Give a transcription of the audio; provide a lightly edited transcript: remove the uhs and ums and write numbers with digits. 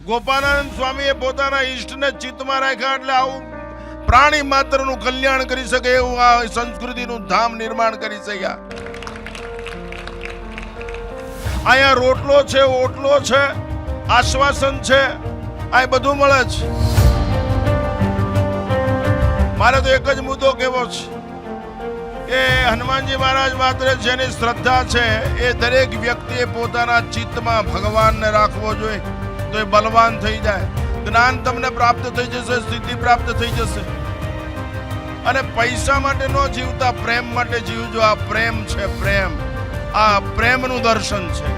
ગોપાલાનંદ સ્વામીએ પોતાના ઈષ્ટને ચિત્તમાં રાખ્યા એટલે આવું પ્રાણી માત્રનું કલ્યાણ કરી શકે એવું આ સંસ્કૃતિનું ધામ નિર્માણ કરી શક્યા. અહીંયા રોટલો છે, ઓટલો છે, આશ્વાસન છે, આ બધું મળે છે. મારે તો એક જ મુદ્દો કહેવો છે કે હનુમાનજી મહારાજ માત્ર જેની શ્રદ્ધા છે એ દરેક વ્યક્તિએ પોતાના ચિત્તમાં ભગવાનને રાખવો જોઈએ, તો એ બલવાન થઈ જાય. જ્ઞાન તમને પ્રાપ્ત થઈ જશે, સિદ્ધિ પ્રાપ્ત થઈ જશે. અને પૈસા માટે ન જીવતા પ્રેમ માટે જીવજો. આ પ્રેમ છે, પ્રેમ. આ પ્રેમનું દર્શન છે.